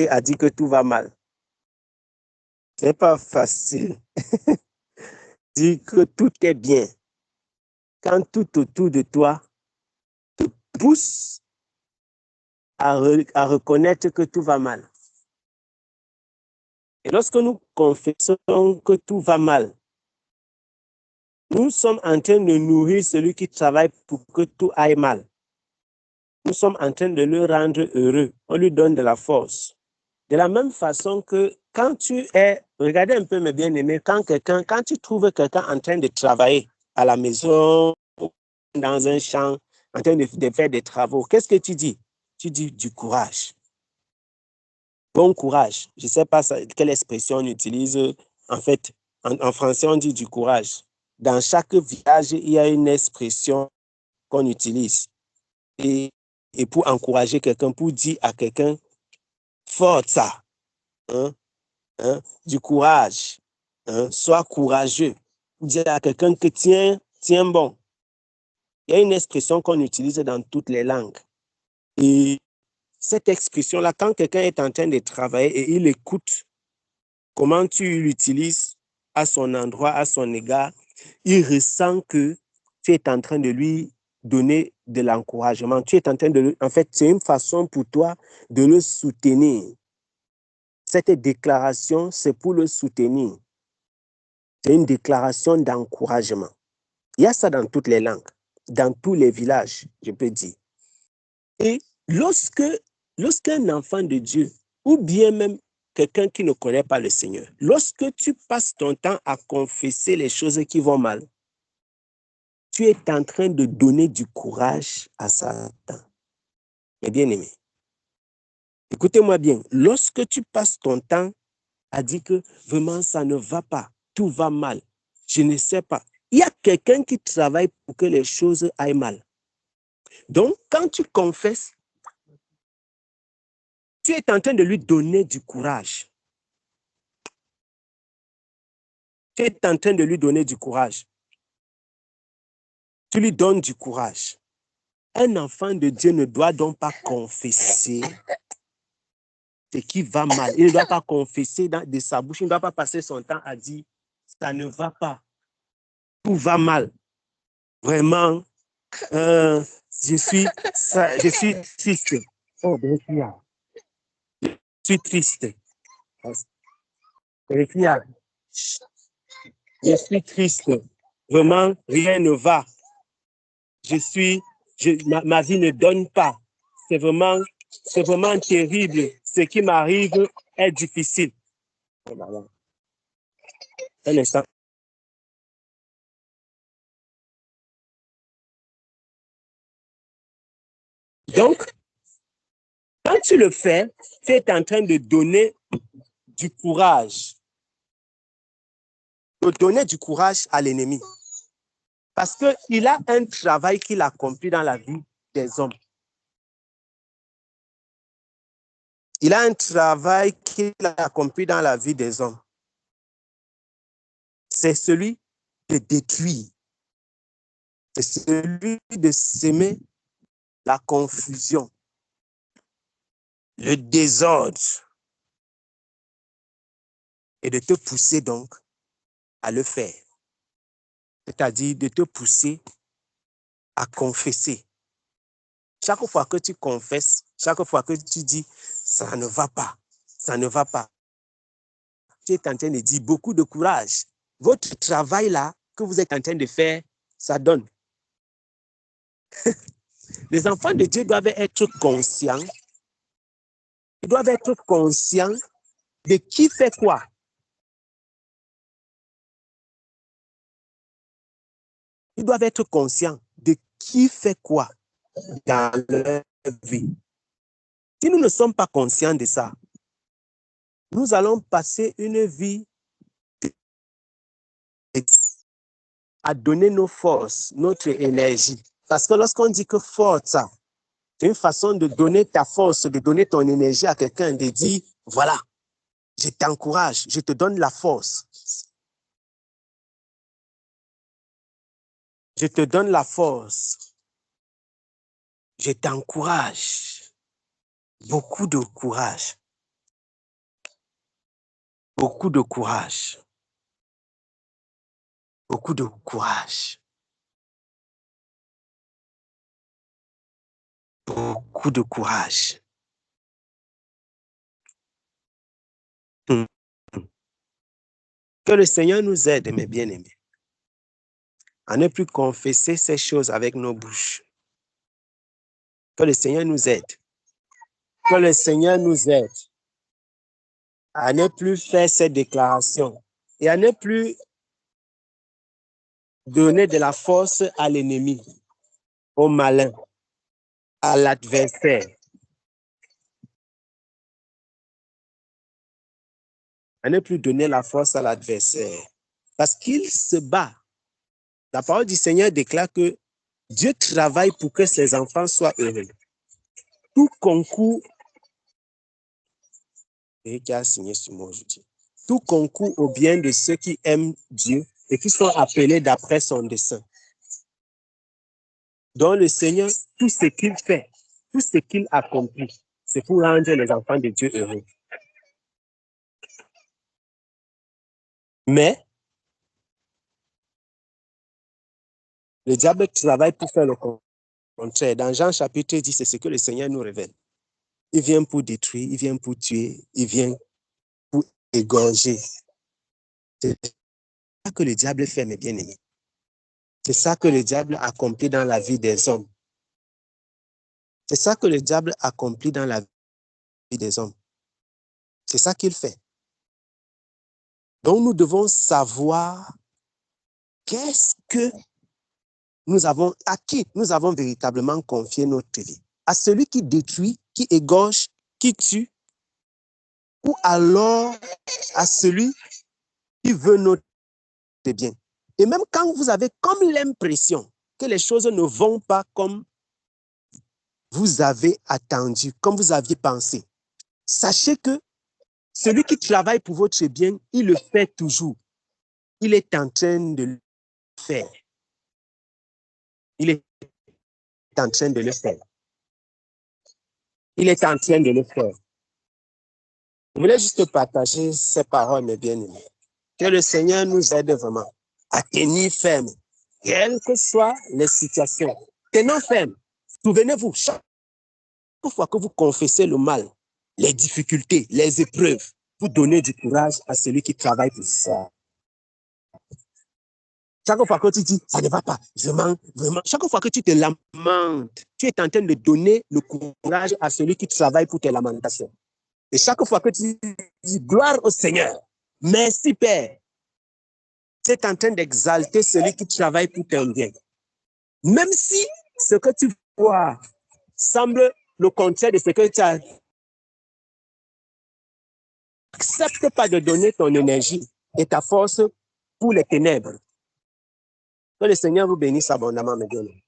à dire que tout va mal. C'est pas facile. Dire que tout est bien. Quand tout autour de toi te pousse à reconnaître que tout va mal. Et lorsque nous confessons que tout va mal, nous sommes en train de nourrir celui qui travaille pour que tout aille mal. Nous sommes en train de le rendre heureux. On lui donne de la force. De la même façon que quand tu es, regardez un peu mes bien-aimés, quand tu trouves quelqu'un en train de travailler à la maison, dans un champ, en train de faire des travaux, qu'est-ce que tu dis? Tu dis du courage. Bon courage. Je ne sais pas quelle expression on utilise. En fait, en français, on dit du courage. Dans chaque village, il y a une expression qu'on utilise. Et pour encourager quelqu'un, pour dire à quelqu'un, forza, hein, hein, du courage, hein, sois courageux. Dire à quelqu'un que tiens bon. Il y a une expression qu'on utilise dans toutes les langues. Et cette expression-là, quand quelqu'un est en train de travailler et il écoute comment tu l'utilises à son endroit, à son égard, il ressent que tu es en train de lui donner de l'encouragement. Tu es en train de... En fait, c'est une façon pour toi de le soutenir. Cette déclaration, c'est pour le soutenir. C'est une déclaration d'encouragement. Il y a ça dans toutes les langues, dans tous les villages, je peux dire. Et lorsqu'un enfant de Dieu, ou bien même quelqu'un qui ne connaît pas le Seigneur, lorsque tu passes ton temps à confesser les choses qui vont mal, tu es en train de donner du courage à Satan. Mes bien-aimés, écoutez-moi bien, lorsque tu passes ton temps à dire que vraiment ça ne va pas, tout va mal, je ne sais pas, il y a quelqu'un qui travaille pour que les choses aillent mal. Donc, quand tu confesses, tu es en train de lui donner du courage. Tu es en train de lui donner du courage. Tu lui donnes du courage. Un enfant de Dieu ne doit donc pas confesser ce qui va mal. Il ne doit pas confesser de sa bouche. Il ne doit pas passer son temps à dire ça ne va pas. Tout va mal. Vraiment, je suis triste. Oh, je suis triste. Je suis triste. Vraiment, rien ne va. Ma vie ne donne pas. C'est vraiment terrible. Ce qui m'arrive est difficile. Un instant. Donc, quand tu le fais, tu es en train de donner du courage. De donner du courage à l'ennemi. Parce qu'il a un travail qu'il accomplit dans la vie des hommes. Il a un travail qu'il a accompli dans la vie des hommes. C'est celui de détruire. C'est celui de s'aimer la confusion, le désordre, et de te pousser donc à le faire. C'est-à-dire de te pousser à confesser. Chaque fois que tu confesses, chaque fois que tu dis ça ne va pas, ça ne va pas, tu es en train de dire beaucoup de courage. Votre travail là que vous êtes en train de faire, ça donne. Les enfants de Dieu doivent être conscients. Ils doivent être conscients de qui fait quoi. Ils doivent être conscients de qui fait quoi dans leur vie. Si nous ne sommes pas conscients de ça, nous allons passer une vie à donner nos forces, notre énergie. Parce que lorsqu'on dit que force, c'est une façon de donner ta force, de donner ton énergie à quelqu'un, de dire, voilà, je t'encourage, je te donne la force. Je te donne la force. Je t'encourage. Beaucoup de courage. Beaucoup de courage. Beaucoup de courage. Beaucoup de courage. Que le Seigneur nous aide, mes bien-aimés, à ne plus confesser ces choses avec nos bouches. Que le Seigneur nous aide. Que le Seigneur nous aide à ne plus faire ces déclarations et à ne plus donner de la force à l'ennemi, au malin, à l'adversaire. À ne plus donner la force à l'adversaire. Parce qu'il se bat. La parole du Seigneur déclare que Dieu travaille pour que ses enfants soient heureux. Tout concourt, et qui a signé sur moi aujourd'hui, tout concourt au bien de ceux qui aiment Dieu et qui sont appelés d'après son dessein. Donc le Seigneur, tout ce qu'il fait, tout ce qu'il accomplit, c'est pour rendre les enfants de Dieu heureux. Mais le diable travaille pour faire le contraire. Dans Jean chapitre 10, c'est ce que le Seigneur nous révèle. Il vient pour détruire, il vient pour tuer, il vient pour égorger. C'est ça que le diable fait, mes bien-aimés. C'est ça que le diable accomplit dans la vie des hommes. C'est ça que le diable accomplit dans la vie des hommes. C'est ça qu'il fait. Donc nous devons savoir qu'est-ce que nous avons, à qui nous avons véritablement confié notre vie. À celui qui détruit, qui égorge, qui tue, ou alors à celui qui veut notre bien. Et même quand vous avez comme l'impression que les choses ne vont pas comme vous avez attendu, comme vous aviez pensé, sachez que celui qui travaille pour votre bien, il le fait toujours. Il est en train de le faire. Il est en train de le faire. Il est en train de le faire. Je voulais juste partager ces paroles, mes bien-aimés. Que le Seigneur nous aide vraiment à tenir ferme, quelles que soient les situations. Tenons ferme. Souvenez-vous, chaque fois que vous confessez le mal, les difficultés, les épreuves, vous donnez du courage à celui qui travaille pour ça. Chaque fois que tu dis, ça ne va pas, vraiment, vraiment, chaque fois que tu te lamentes, tu es en train de donner le courage à celui qui travaille pour tes lamentations. Et chaque fois que tu dis, gloire au Seigneur, merci Père, tu es en train d'exalter celui qui travaille pour ton bien. Même si ce que tu vois semble le contraire de ce que tu as, n'accepte pas de donner ton énergie et ta force pour les ténèbres. Que le Seigneur vous bénisse abondamment, mes bien-aimés.